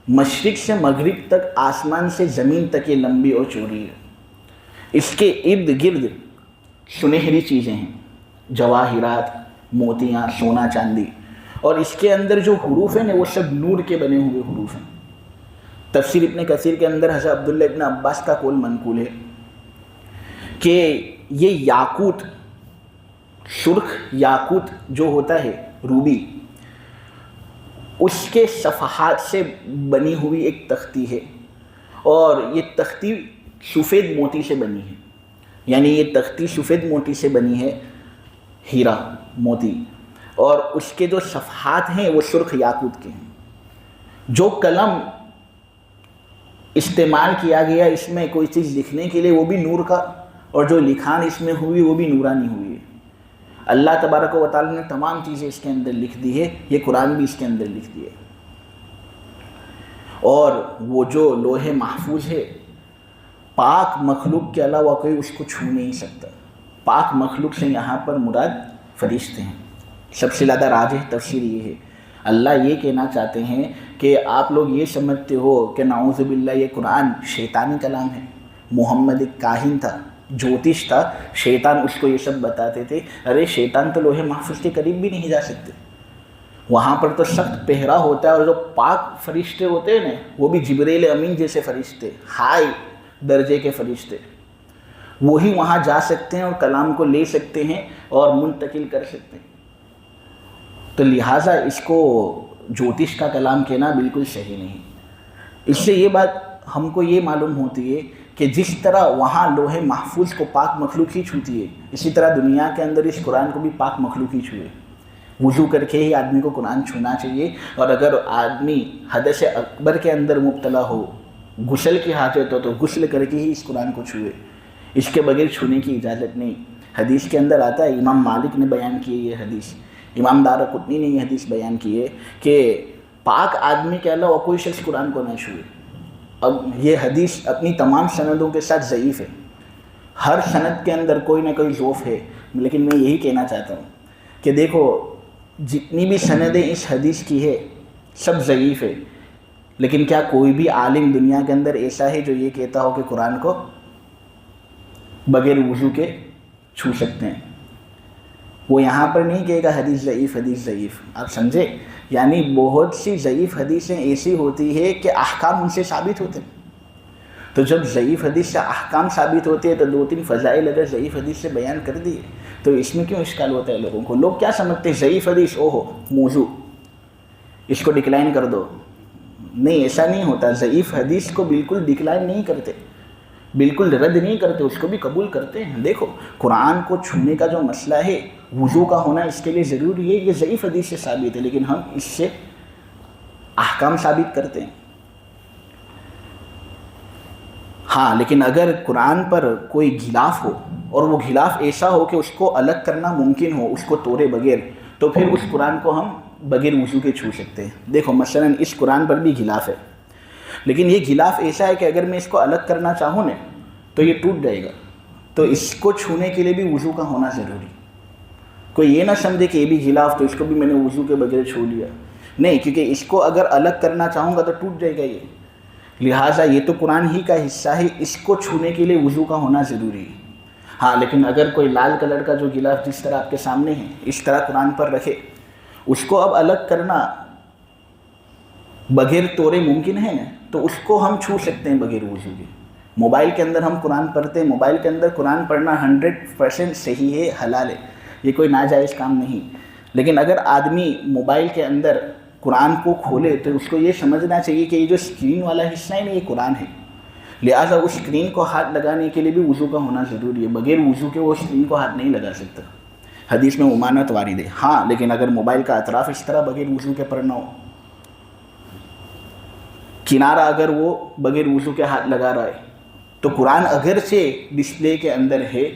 مشرق سے مغرب تک، آسمان سے زمین تک یہ لمبی اور چوڑی ہے۔ اس کے ارد گرد سنہری چیزیں ہیں، جواہرات، موتیاں، سونا چاندی، اور اس کے اندر جو حروف ہیں وہ سب نور کے بنے ہوئے حروف ہیں۔ تفسیر ابن کثیر کے اندر حضرت عبداللہ ابن عباس کا قول منقول ہے کہ یہ یاقوت، سرخ یاقوت جو ہوتا ہے، روبی، اس کے صفحات سے بنی ہوئی ایک تختی ہے، اور یہ تختی سفید موتی سے بنی ہے، یعنی یہ تختی سفید موتی سے بنی ہے، ہیرا موتی، اور اس کے جو صفحات ہیں وہ سرخ یاقوت کے ہیں۔ جو قلم استعمال کیا گیا اس میں کوئی چیز لکھنے کے لیے وہ بھی نور کا، اور جو لکھان اس میں ہوئی وہ بھی نورانی ہوئی ہے۔ اللہ تبارک و تعالیٰ نے تمام چیزیں اس کے اندر لکھ دی ہے، یہ قرآن بھی اس کے اندر لکھ دی ہے۔ اور وہ جو لوح محفوظ ہے، پاک مخلوق کے علاوہ کوئی اس کو چھو نہیں سکتا۔ پاک مخلوق سے یہاں پر مراد فرشتے ہیں۔ سب سے زیادہ راجح تفسیر یہ ہے۔ اللہ یہ کہنا چاہتے ہیں کہ آپ لوگ یہ سمجھتے ہو کہ نعوذ باللہ یہ قرآن شیطانی کلام ہے۔ محمد ایک کاہن تھا، جوتش تھا، شیطان اس کو یہ سب بتاتے تھے۔ ارے شیطان تو لوح محفوظ کے قریب بھی نہیں جا سکتے، وہاں پر تو سخت پہرا ہوتا ہے، اور جو پاک فرشتے ہوتے ہیں نا، وہ بھی جبریل امین جیسے فرشتے، ہائی درجے کے فرشتے، وہی وہاں جا سکتے ہیں اور کلام کو لے سکتے ہیں اور منتقل کر سکتے ہیں۔ تو لہٰذا اس کو جوتش کا کلام کہنا بالکل صحیح نہیں۔ اس سے یہ بات ہم کو یہ معلوم ہوتی ہے کہ جس طرح وہاں لوح محفوظ کو پاک مخلوق ہی چھوتی ہے، اسی طرح دنیا کے اندر اس قرآن کو بھی پاک مخلوق ہی چھوئے۔ وضو کر کے ہی آدمی کو قرآن چھونا چاہیے، اور اگر آدمی حدث اکبر کے اندر مبتلا ہو، غسل کی حاجت ہو، تو غسل کر کے ہی اس قرآن کو چھوئے، اس کے بغیر چھونے کی اجازت نہیں۔ حدیث کے اندر آتا ہے، امام مالک نے بیان کی ہے یہ حدیث، امام دارقطنی نے یہ حدیث بیان کی ہے کہ پاک آدمی کے علاوہ کوئی شخص قرآن کو نہ چھوئے۔ اب یہ حدیث اپنی تمام سندوں کے ساتھ ضعیف ہے، ہر سند کے اندر کوئی نہ کوئی ضعف ہے، لیکن میں یہی کہنا چاہتا ہوں کہ دیکھو جتنی بھی سندیں اس حدیث کی ہے سب ضعیف ہے، لیکن کیا کوئی بھی عالم دنیا کے اندر ایسا ہے جو یہ کہتا ہو کہ قرآن کو بغیر وضو کے چھو سکتے ہیں؟ وہ یہاں پر نہیں کہے گا حدیث ضعیف، حدیث ضعیف، آپ سمجھے؟ یعنی بہت سی ضعیف حدیثیں ایسی ہوتی ہے کہ احکام ان سے ثابت ہوتے ہیں۔ تو جب ضعیف حدیث سے احکام ثابت ہوتے ہیں تو دو تین فضائل اگر ضعیف حدیث سے بیان کر دیے تو اس میں کیوں اشکال ہوتا ہے لوگوں کو؟ لوگ کیا سمجھتے ہیں ضعیف حدیث اوہو موضوع، اس کو ڈکلائن کر دو۔ نہیں، ایسا نہیں ہوتا۔ ضعیف حدیث کو بالکل ڈکلائن نہیں کرتے، بالکل رد نہیں کرتے، اس کو بھی قبول کرتے ہیں۔ دیکھو قرآن کو چھونے کا جو مسئلہ ہے، وضو کا ہونا اس کے لیے ضروری ہے، یہ ضعیف حدیث سے ثابت ہے، لیکن ہم اس سے احکام ثابت کرتے ہیں۔ ہاں، لیکن اگر قرآن پر کوئی غلاف ہو اور وہ غلاف ایسا ہو کہ اس کو الگ کرنا ممکن ہو اس کو توڑے بغیر، تو پھر اس قرآن کو ہم بغیر وضو کے چھو سکتے ہیں۔ دیکھو مثلا اس قرآن پر بھی غلاف ہے، لیکن یہ غلاف ایسا ہے کہ اگر میں اس کو الگ کرنا چاہوں نا تو یہ ٹوٹ جائے گا، تو اس کو چھونے کے لیے بھی وضو کا ہونا ضروری۔ کوئی یہ نہ سمجھے کہ یہ بھی غلاف تو اس کو بھی میں نے وضو کے بغیر چھو لیا، نہیں، کیونکہ اس کو اگر الگ کرنا چاہوں گا تو ٹوٹ جائے گا یہ، لہٰذا یہ تو قرآن ہی کا حصہ ہے، اس کو چھونے کے لیے وضو کا ہونا ضروری ہے۔ ہاں، لیکن اگر کوئی لال کلر کا جو غلاف جس طرح آپ کے سامنے ہے اس طرح قرآن پر رکھے، اس کو اب الگ کرنا بغیر توڑے ممکن ہے نا، تو اس کو ہم چھو سکتے ہیں بغیر وضو کے۔ موبائل کے اندر ہم قرآن پڑھتے ہیں، موبائل کے اندر قرآن پڑھنا 100% صحیح ہے، حلال ہے، یہ کوئی ناجائز کام نہیں۔ لیکن اگر آدمی موبائل کے اندر قرآن کو کھولے تو اس کو یہ سمجھنا چاہیے کہ یہ جو اسکرین والا حصہ ہے نا یہ قرآن ہے، لہٰذا اس اسکرین کو ہاتھ لگانے کے لیے بھی وضو کا ہونا ضروری ہے، بغیر وضو کے وہ اسکرین کو ہاتھ نہیں لگا سکتا۔ حدیث میں ممانعت وارد ہے۔ ہاں، لیکن اگر موبائل کا اطراف اس طرح بغیر وضو کے پڑھنا ہو، کنارہ اگر وہ بغیر وضو کے ہاتھ لگا رہا ہے، تو قرآن اگرچہ ڈسپلے کے اندر ہے،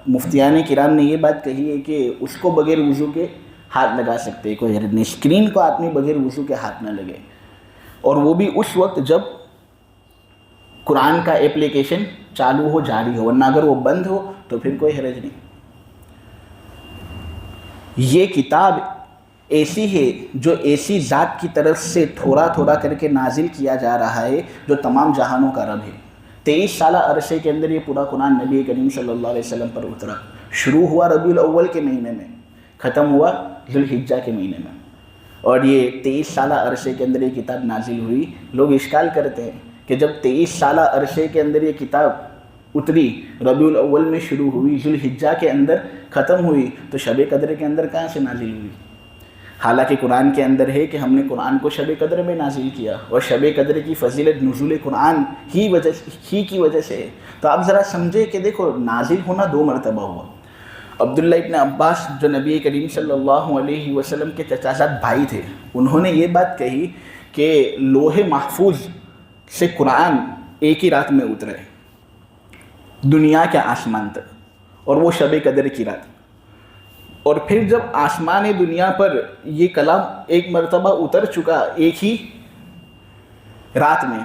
مفتیان کرام نے یہ بات کہی ہے کہ اس کو بغیر وضو کے ہاتھ لگا سکتے، کوئی حرج نہیں، اسکرین کو آدمی بغیر وضو کے ہاتھ نہ لگے، اور وہ بھی اس وقت جب قرآن کا اپلیکیشن چالو ہو، جاری ہو، ورنہ اگر وہ بند ہو تو پھر کوئی حرج نہیں۔ یہ کتاب ایسی ہے جو ایسی ذات کی طرف سے تھوڑا تھوڑا کر کے نازل کیا جا رہا ہے جو تمام جہانوں کا رب ہے۔ 23 سالہ عرصے کے اندر یہ پورا قرآن نبی کریم صلی اللہ علیہ وسلم پر اترا۔ شروع ہوا ربیع الاول کے مہینے میں، ختم ہوا ذو الحجہ کے مہینے میں، اور یہ 23 سالہ عرصے کے اندر یہ کتاب نازل ہوئی۔ لوگ اشکال کرتے ہیں کہ جب 23 سالہ عرصے کے اندر یہ کتاب اتری، ربیع الاول میں شروع ہوئی، ذو الحجہ کے اندر ختم ہوئی، تو شب قدر کے اندر کہاں سے نازل ہوئی؟ حالانکہ قرآن کے اندر ہے کہ ہم نے قرآن کو شب قدر میں نازل کیا، اور شب قدر کی فضیلت نزول قرآن ہی کی وجہ سے ہے۔ تو آپ ذرا سمجھے کہ دیکھو نازل ہونا 2 مرتبہ ہوا۔ عبداللہ ابن عباس جو نبی کریم صلی اللہ علیہ وسلم کے چچا زاد بھائی تھے، انہوں نے یہ بات کہی کہ لوح محفوظ سے قرآن ایک ہی رات میں اترے دنیا کے آسمان تک، اور وہ شب قدر کی رات۔ اور پھر جب آسمان دنیا پر یہ کلام ایک مرتبہ اتر چکا ایک ہی رات میں،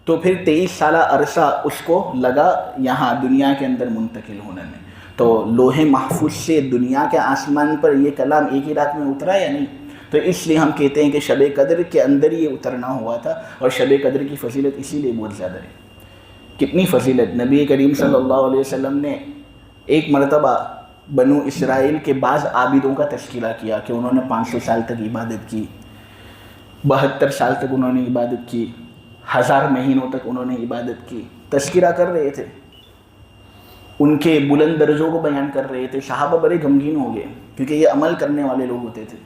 تو پھر 23 سالہ عرصہ اس کو لگا یہاں دنیا کے اندر منتقل ہونے میں۔ تو لوح محفوظ سے دنیا کے آسمان پر یہ کلام ایک ہی رات میں اترا یا نہیں؟ تو اس لیے ہم کہتے ہیں کہ شب قدر کے اندر یہ اترنا ہوا تھا، اور شب قدر کی فضیلت اسی لیے بہت زیادہ ہے۔ کتنی فضیلت! نبی کریم صلی اللہ علیہ وسلم نے ایک مرتبہ بنو اسرائیل کے بعض عابدوں کا تذکرہ کیا کہ انہوں نے 500 سال تک عبادت کی، 72 سال تک انہوں نے عبادت کی، 1000 مہینوں تک انہوں نے عبادت کی۔ تذکرہ کر رہے تھے، ان کے بلند درجوں کو بیان کر رہے تھے۔ صحابہ بڑے غمگین ہو گئے کیونکہ یہ عمل کرنے والے لوگ ہوتے تھے۔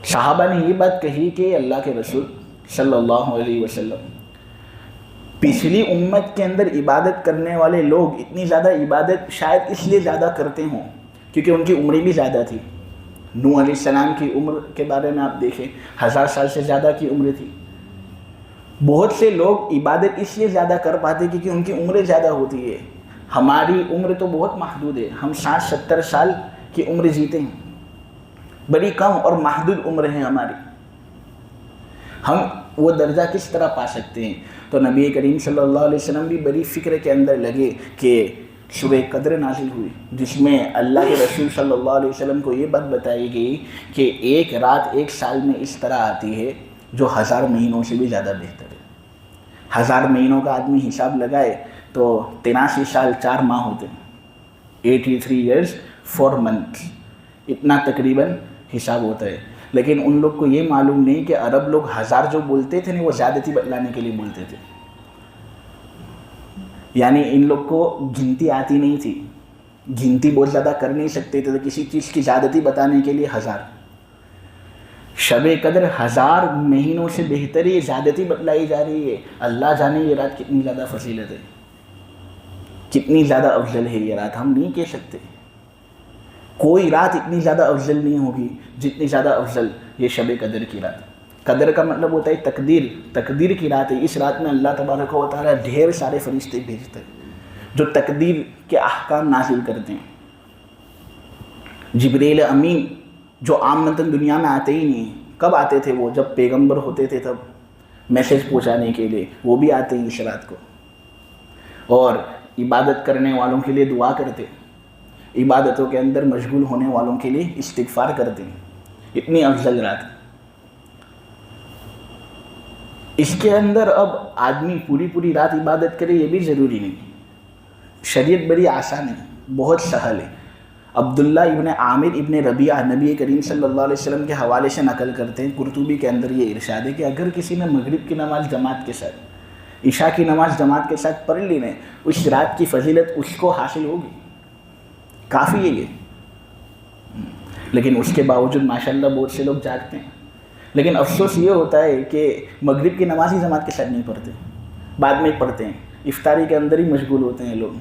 صحابہ نے یہ بات کہی کہ اللہ کے رسول صلی اللہ علیہ وسلم، پچھلی امت کے اندر عبادت کرنے والے لوگ اتنی زیادہ عبادت شاید اس لیے زیادہ کرتے ہوں کیونکہ ان کی عمریں بھی زیادہ تھی۔ نوح علیہ السلام کی عمر کے بارے میں آپ دیکھیں، 1000 سال سے زیادہ کی عمر تھی۔ بہت سے لوگ عبادت اس لیے زیادہ کر پاتے کیونکہ ان کی عمریں زیادہ ہوتی ہے۔ ہماری عمر تو بہت محدود ہے، ہم 60-70 سال کی عمر جیتے ہیں، بڑی کم اور محدود عمر ہے ہماری۔ ہم وہ درجہ کس طرح پا سکتے ہیں؟ تو نبی کریم صلی اللہ علیہ وسلم بھی بڑی فکر کے اندر لگے کہ شب قدر نازل ہوئی، جس میں اللہ کے رسول صلی اللہ علیہ وسلم کو یہ بات بتائی گئی کہ ایک رات ایک سال میں اس طرح آتی ہے جو 1000 مہینوں سے بھی زیادہ بہتر ہے۔ 1000 مہینوں کا آدمی حساب لگائے تو 83 سال 4 ماہ ہوتے ہیں، 83 years 4 months، اتنا تقریباً حساب ہوتا ہے۔ لیکن ان لوگ کو یہ معلوم نہیں کہ عرب لوگ 1000 جو بولتے تھے وہ زیادتی بتلانے کے لیے بولتے تھے، یعنی ان لوگ کو گنتی آتی نہیں تھی، گنتی بہت زیادہ کر نہیں سکتے تھے، تو کسی چیز کی زیادتی بتانے کے لیے 1000۔ شب قدر 1000 مہینوں سے بہتر یہ زیادتی بتلائی جا رہی ہے۔ اللہ جانے یہ رات کتنی زیادہ فضیلت ہے، کتنی زیادہ افضل ہے یہ رات، ہم نہیں کہہ سکتے۔ کوئی رات اتنی زیادہ افضل نہیں ہوگی جتنی زیادہ افضل یہ شب قدر کی رات۔ قدر کا مطلب ہوتا ہے تقدیر کی رات ہے۔ اس رات میں اللہ تبارک و تعالیٰ ڈھیر سارے فرشتے بھیجتے ہیں جو تقدیر کے احکام نازل کرتے ہیں۔ جبریل امین جو عامةً دنیا میں آتے ہی نہیں، کب آتے تھے وہ؟ جب پیغمبر ہوتے تھے تب میسیج پہنچانے کے لیے، وہ بھی آتے ہیں اس رات کو، اور عبادت کرنے والوں کے لیے دعا کرتے، عبادتوں کے اندر مشغول ہونے والوں کے لیے استغفار کرتے ہیں۔ اتنی افضل رات۔ اس کے اندر اب آدمی پوری رات عبادت کرے یہ بھی ضروری نہیں۔ شریعت بڑی آسان ہے، بہت سہل ہے۔ عبداللہ ابن عامر ابن ربیعہ نبی کریم صلی اللہ علیہ وسلم کے حوالے سے نقل کرتے ہیں، قرطبی کے اندر یہ ارشاد ہے کہ اگر کسی نے مغرب کی نماز جماعت کے ساتھ، عشاء کی نماز جماعت کے ساتھ پڑھ لی نے، اس رات کی فضیلت اس کو حاصل ہوگی، کافی ہے یہ۔ لیکن اس کے باوجود ماشاءاللہ بہت سے لوگ جاگتے ہیں، لیکن افسوس یہ ہوتا ہے کہ مغرب کی نماز ہی جماعت کے ساتھ نہیں پڑھتے، بعد میں پڑھتے ہیں، افطاری کے اندر ہی مشغول ہوتے ہیں لوگ۔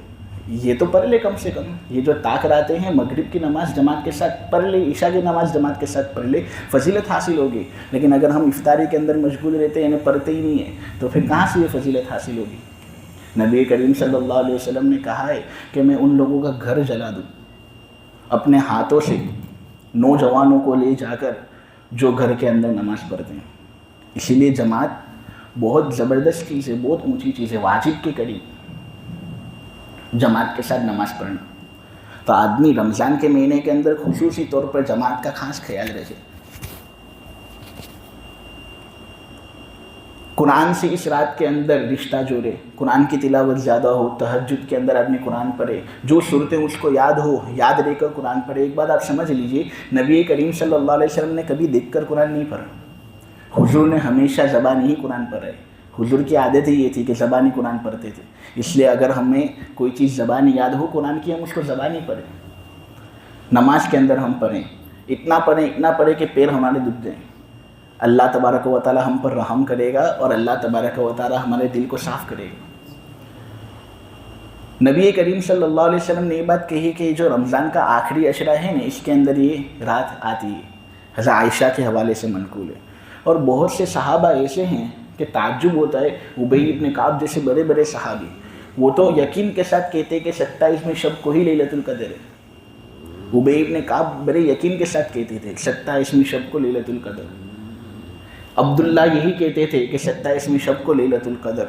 یہ تو پڑھ لے کم سے کم، یہ جو طاق رہتے ہیں مغرب کی نماز جماعت کے ساتھ پڑھ لے، عشاء کی نماز جماعت کے ساتھ پڑھ لے، فضیلت حاصل ہوگی۔ لیکن اگر ہم افطاری کے اندر مشغول رہتے ہیں، انہیں پڑھتے ہی نہیں ہیں، تو پھر کہاں سے یہ فضیلت حاصل ہوگی؟ نبی کریم صلی اللہ علیہ وسلم نے کہا ہے کہ میں ان لوگوں کا گھر جلا دوں اپنے ہاتھوں سے، نوجوانوں کو لے جا کر جو گھر کے اندر نماز پڑھتے ہیں۔ اسی لیے جماعت بہت زبردست چیز ہے، بہت اونچی چیز ہے، واجب کے قریب جماعت کے ساتھ نماز پڑھنا۔ تو آدمی رمضان کے مہینے کے اندر خصوصی طور پر جماعت کا خاص خیال رکھے، قرآن سے اس رات کے اندر رشتہ جوڑے، قرآن کی تلاوت زیادہ ہو، تہجد کے اندر آدمی قرآن پڑھے، جو صورتیں اس کو یاد ہو یاد لے کر قرآن پڑھے۔ ایک بات آپ سمجھ لیجئے، نبی کریم صلی اللہ علیہ وسلم نے کبھی دیکھ کر قرآن نہیں پڑھا، حضور نے ہمیشہ زبانی ہی قرآن پڑھا ہے۔ حضور کی عادت ہی یہ تھی کہ زبانی قرآن پڑھتے تھے، اس لیے اگر ہمیں کوئی چیز زبانی یاد ہو قرآن کی، ہم اس کو زبانی پڑھیں۔ نماز کے اندر ہم پڑھیں، اتنا پڑھیں کہ پیر ہمارے دکھ جائیں۔ اللہ تبارک و تعالی ہم پر رحم کرے گا اور اللہ تبارک و تعالی ہمارے دل کو صاف کرے گا۔ نبی کریم صلی اللہ علیہ وسلم نے یہ بات کہی کہ جو رمضان کا آخری عشرہ ہے نا، اس کے اندر یہ رات آتی ہے، حضرت عائشہ کے حوالے سے منقول ہے۔ اور بہت سے صحابہ ایسے ہیں کہ تعجب ہوتا ہے، ابی ابن کعب جیسے بڑے بڑے صحابی، وہ تو یقین کے ساتھ کہتے کہ 27ویں شب کو ہی لیلۃ القدر ہے۔ ابی ابن کعب بڑے یقین کے ساتھ کہتے تھے 27ویں شب کو لیلۃ القدر۔ عبداللہ یہی کہتے تھے کہ 27ویں شب کو لیلۃ القدر،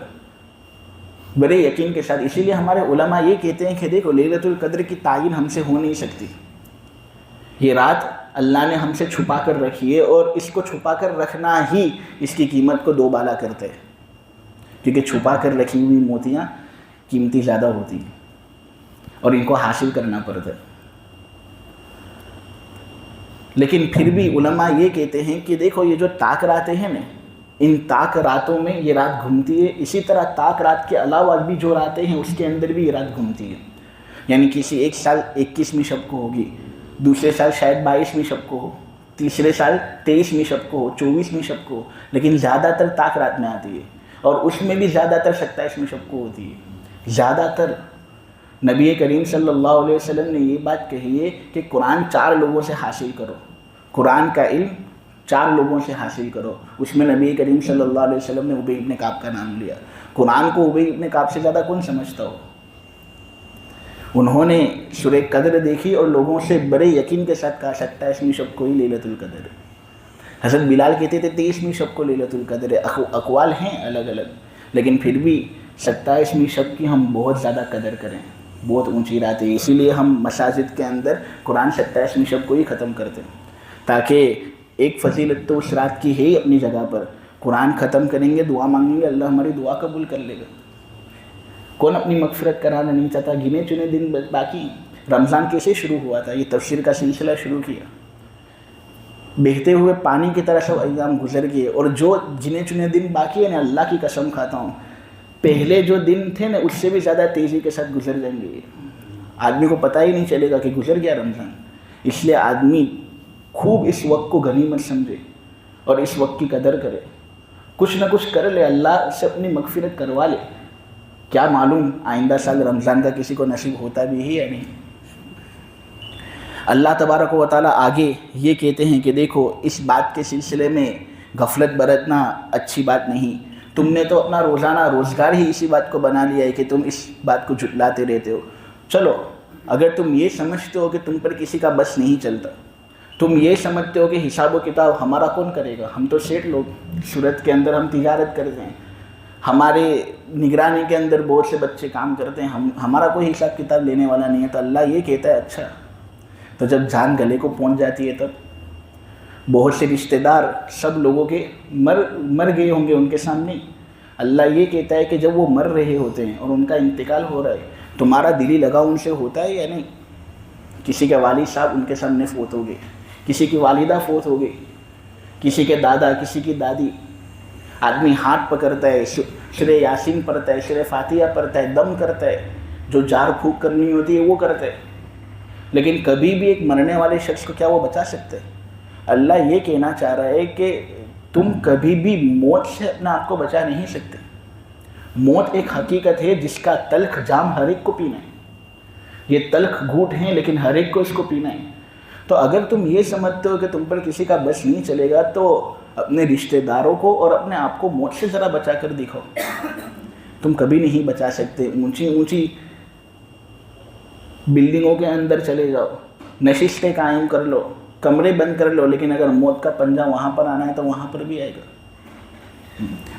بڑے یقین کے ساتھ۔ اسی لیے ہمارے علماء یہ کہتے ہیں کہ دیکھو لیلۃ القدر کی تعین ہم سے ہو نہیں سکتی، یہ رات اللہ نے ہم سے چھپا کر رکھی ہے، اور اس کو چھپا کر رکھنا ہی اس کی قیمت کو دو بالا کرتے ہیں، کیونکہ چھپا کر رکھی ہوئی موتیاں قیمتی زیادہ ہوتی ہیں اور ان کو حاصل کرنا پڑتا ہے۔ لیکن پھر بھی علماء یہ کہتے ہیں کہ دیکھو یہ جو تاک راتیں ہیں نا، ان تاک راتوں میں یہ رات گھومتی ہے، اسی طرح تاک رات کے علاوہ بھی جو راتیں ہیں اس کے اندر بھی یہ رات گھومتی ہے۔ یعنی کسی ایک سال 21ویں شب کو ہوگی، دوسرے سال شاید 22ویں شب کو ہو، تیسرے سال 23ویں شب کو ہو، 24ویں شب کو ہو، لیکن زیادہ تر تاک رات میں آتی ہے، اور اس میں بھی زیادہ تر 27ویں شب کو ہوتی ہے۔ زیادہ تر نبی کریم صلی اللہ علیہ وسلم نے یہ بات کہی ہے کہ قرآن 4 لوگوں سے حاصل کرو، قرآن کا علم 4 لوگوں سے حاصل کرو۔ اس میں نبی کریم صلی اللہ علیہ وسلم نے ابی ابن کعب کا نام لیا۔ قرآن کو ابی ابن کعب سے زیادہ کون سمجھتا ہو؟ انہوں نے سورہ قدر دیکھی اور لوگوں سے بڑے یقین کے ساتھ کہا 27ویں شب کو ہی لیلۃ القدر ہے۔ حضرت بلال کہتے تھے 23ویں شب کو لیلۃ القدر ہے۔ اقوال ہیں الگ الگ، لیکن پھر بھی 27ویں شب کی ہم بہت زیادہ قدر کریں، بہت اونچی رات ہے۔ اسی لیے ہم مساجد کے اندر قرآن 27ویں شب کو ہی ختم کرتے ہیں، تاکہ ایک فضیلت تو اس رات کی ہے ہی اپنی جگہ پر۔ قرآن ختم کریں گے، دعا مانگیں گے، اللہ ہماری دعا قبول کر لے گا۔ کون اپنی مغفرت کرانا نہیں چاہتا؟ گنے چنے دن باقی۔ رمضان کیسے شروع ہوا تھا؟ یہ تفسیر کا سلسلہ شروع کیا، بہتے ہوئے پانی کی طرح سب ایام گزر گئے، اور جو گنے چنے دن باقی ہیں نا، اللہ کی قسم کھاتا ہوں پہلے جو دن تھے نا اس سے بھی زیادہ تیزی کے ساتھ گزر جائیں گے۔ آدمی کو پتہ ہی نہیں چلے گا کہ گزر گیا رمضان۔ اس لیے آدمی خوب اس وقت کو غنیمت سمجھے اور اس وقت کی قدر کرے، کچھ نہ کچھ کر لے، اللہ سے اپنی مغفرت کروا لے۔ کیا معلوم آئندہ سال رمضان کا کسی کو نصیب ہوتا بھی ہے یا نہیں۔ اللہ تبارک و تعالیٰ آگے یہ کہتے ہیں کہ دیکھو اس بات کے سلسلے میں غفلت برتنا اچھی بات نہیں، تم نے تو اپنا روزانہ روزگار ہی اسی بات کو بنا لیا ہے کہ تم اس بات کو جھٹلاتے رہتے ہو۔ چلو اگر تم یہ سمجھتے ہو کہ تم پر کسی کا بس نہیں چلتا، تم یہ سمجھتے ہو کہ حساب و کتاب ہمارا کون کرے گا، ہم تو سیٹ لوگ، صورت کے اندر ہم تجارت کرتے ہیں، ہمارے نگرانی کے اندر بہت سے بچے کام کرتے ہیں، ہمارا کوئی حساب کتاب لینے والا نہیں ہے۔ تو اللہ یہ کہتا ہے اچھا، تو جب جان گلے کو پہنچ جاتی ہے تب بہت سے رشتہ دار سب لوگوں کے مر گئے ہوں گے ان کے سامنے، اللہ یہ کہتا ہے کہ جب وہ مر رہے ہوتے ہیں اور ان کا انتقال ہو رہا ہے، تمہارا دلی لگاؤ ان سے ہوتا ہے یا نہیں؟ کسی کے والد صاحب ان کے سامنے فوت ہو گئے، کسی کی والدہ فوت ہو گئی، کسی کے دادا، کسی کی دادی، آدمی ہاتھ پکڑتا ہے، سورہ یاسین پڑھتا ہے، سورہ فاتحہ پڑھتا ہے، دم کرتا ہے، جو جھاڑ پھونک کرنی ہوتی ہے وہ کرتا ہے، لیکن کبھی بھی ایک مرنے والے شخص کو کیا وہ بچا سکتے ہیں؟ اللہ یہ کہنا چاہ رہا ہے کہ تم کبھی بھی موت سے اپنا آپ کو بچا نہیں سکتے۔ موت ایک حقیقت ہے جس کا تلخ جام ہر ایک کو پینا ہے، یہ تلخ گھونٹ ہیں لیکن ہر ایک کو اس کو پینا ہے۔ تو اگر تم یہ سمجھتے ہو کہ تم پر کسی کا بس نہیں چلے گا، تو اپنے رشتہ داروں کو اور اپنے آپ کو موت سے ذرا بچا کر دکھاؤ۔ تم کبھی نہیں بچا سکتے۔ اونچی اونچی بلڈنگوں کے اندر چلے جاؤ، نشستیں قائم کر لو، کمرے بند کر لو، لیکن اگر موت کا پنجہ وہاں پر آنا ہے تو وہاں پر بھی آئے گا۔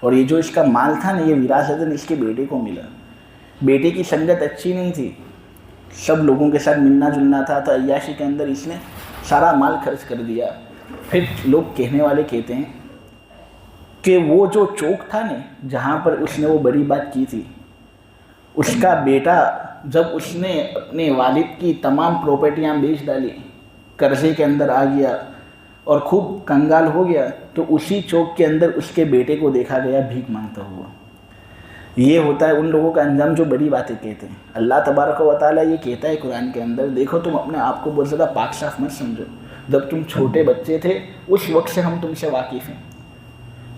اور یہ جو اس کا مال تھا نا، یہ وراثتاً اس کے بیٹے کو ملا. بیٹے کی سنگت اچھی نہیں تھی، سب لوگوں کے ساتھ ملنا جلنا تھا، تو عیاشی کے اندر اس نے سارا مال خرچ کر دیا. پھر لوگ کہنے والے کہتے ہیں کہ وہ جو چوک تھا نا جہاں پر اس نے وہ بڑی بات کی تھی، اس کا بیٹا جب اس نے اپنے والد کی تمام پراپرٹیاں بیچ ڈالی، قرضے کے اندر آ گیا اور خوب کنگال ہو گیا، تو اسی چوک کے اندر اس کے بیٹے کو دیکھا گیا بھیک مانگتا ہوا. یہ ہوتا ہے ان لوگوں کا انجام جو بڑی باتیں کہتے ہیں. اللہ تبارک و تعالیٰ یہ کہتا ہے قرآن کے اندر، دیکھو تم اپنے آپ کو بہت زیادہ پاک صاف مت سمجھو، جب تم چھوٹے بچے تھے اس وقت سے ہم تم سے واقف ہیں.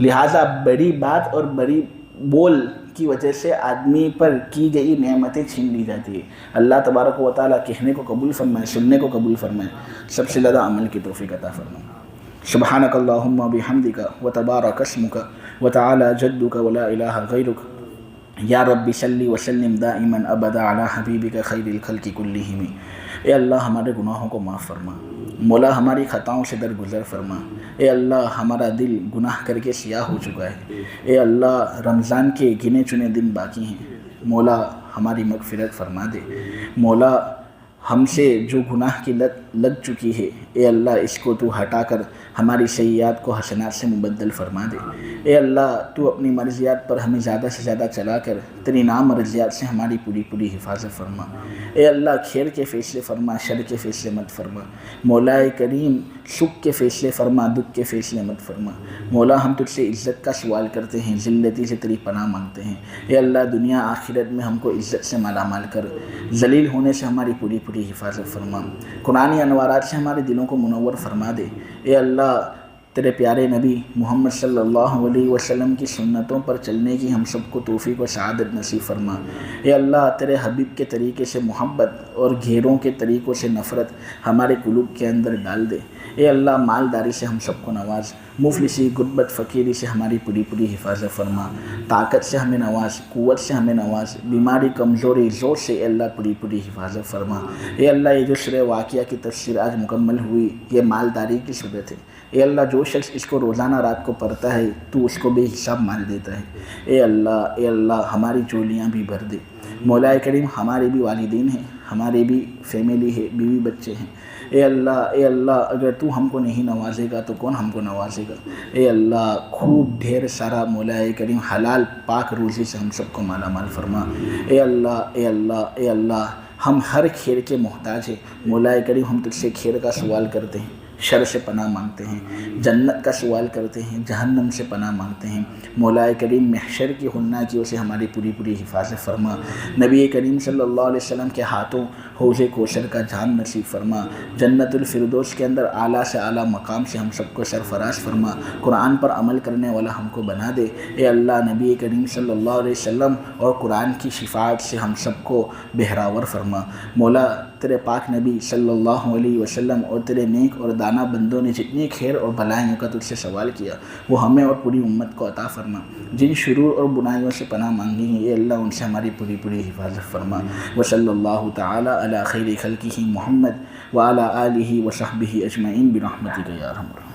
لہٰذا بڑی بات اور بڑی بول کی وجہ سے آدمی پر کی گئی نعمتیں چھین لی جاتی ہے. اللہ تبارک و تعالیٰ کہنے کو قبول فرمائے، سننے کو قبول فرمائے، سب سے زیادہ عمل کی توفیق عطا فرمائے. سبحانک اللہم و بحمدک و تبارک اسمک و تعالی جدک و لا الہ غیرک. یا رب صلی وسلم دائما ابدا علی حبیبک خیر الخلق کلہم. اے اللہ ہمارے گناہوں کو معاف فرما، مولا ہماری خطاؤں سے درگزر فرما. اے اللہ ہمارا دل گناہ کر کے سیاہ ہو چکا ہے. اے اللہ رمضان کے گنے چنے دن باقی ہیں، مولا ہماری مغفرت فرما دے. مولا ہم سے جو گناہ کی لت لگ چکی ہے، اے اللہ اس کو تو ہٹا کر ہماری سیئات کو حسنات سے مبدل فرما دے. اے اللہ تو اپنی مرضیات پر ہمیں زیادہ سے زیادہ چلا کر تیری نامرضیات سے ہماری پوری پوری حفاظت فرما. اے اللہ خیر کے فیصلے فرما، شر کے فیصلے مت فرما. مولا کریم سکھ کے فیصلے فرما، دکھ کے فیصلے مت فرما. مولا ہم تجھ سے عزت کا سوال کرتے ہیں، ذلتی سے تیری پناہ مانگتے ہیں. اے اللہ دنیا آخرت میں ہم کو عزت سے مالا مال کر، ذلیل ہونے سے ہماری پوری پوری حفاظت فرما. قرآنی انوارات سے ہمارے دلوں کو منور فرما دے. اے اللہ تیرے پیارے نبی محمد صلی اللہ علیہ وسلم کی سنتوں پر چلنے کی ہم سب کو توفیق و سعادت نصیب فرما. اے اللہ تیرے حبیب کے طریقے سے محبت اور گھیروں کے طریقوں سے نفرت ہمارے قلوب کے اندر ڈال دے. اے اللہ مالداری سے ہم سب کو نواز، مفلسی غربت فقیری سے ہماری پوری پوری حفاظت فرما. طاقت سے ہمیں نواز، قوت سے ہمیں نواز، بیماری کمزوری زور سے اے اللہ پوری پوری حفاظت فرما. اے اللہ یہ جو سورہ واقعہ کی تفسیر آج مکمل ہوئی، یہ مالداری کی صورت ہے. اے اللہ جو شخص اس کو روزانہ رات کو پڑھتا ہے تو اس کو بے حساب مال دیتا ہے. اے اللہ ہماری جولیاں بھی بھر دے. مولا کریم ہمارے بھی والدین ہیں، ہمارے بھی فیملی ہے، بیوی بچے ہیں. اے اللہ اگر تو ہم کو نہیں نوازے گا تو کون ہم کو نوازے گا. اے اللہ خوب ڈھیر سارا مولا کریم حلال پاک روزی سے ہم سب کو مالا مال فرما. اے اللہ ہم ہر خیر کے محتاج ہیں. مولا کریم ہم تجھ سے خیر کا سوال کرتے ہیں، شر سے پناہ مانگتے ہیں، جنت کا سوال کرتے ہیں، جہنم سے پناہ مانگتے ہیں. مولا کریم محشر کی ہولناکیوں سے ہماری پوری پوری حفاظت فرما. نبی کریم صلی اللہ علیہ وسلم کے ہاتھوں حوض کوثر کا جام نصیب فرما. جنت الفردوس کے اندر اعلیٰ سے اعلیٰ مقام سے ہم سب کو سرفراز فرما. قرآن پر عمل کرنے والا ہم کو بنا دے. اے اللہ نبی کریم صلی اللہ علیہ وسلم اور قرآن کی شفاعت سے ہم سب کو بہراور فرما. مولا تیرے پاک نبی صلی اللہ علیہ وسلم اور تیرے نیک اور دانا بندوں نے جتنی خیر اور بھلائیوں کا تجھ سے سوال کیا وہ ہمیں اور پوری امت کو عطا فرما. جن شرور اور بنائیوں سے پناہ مانگی ہیں اے اللہ ان سے ہماری پوری پوری حفاظت فرما. وصلی اللہ تعالی علی خیر خلقہ محمد وعلی آلہ وصحبہ اجمعین برحمتک یا ارحم الراحمین.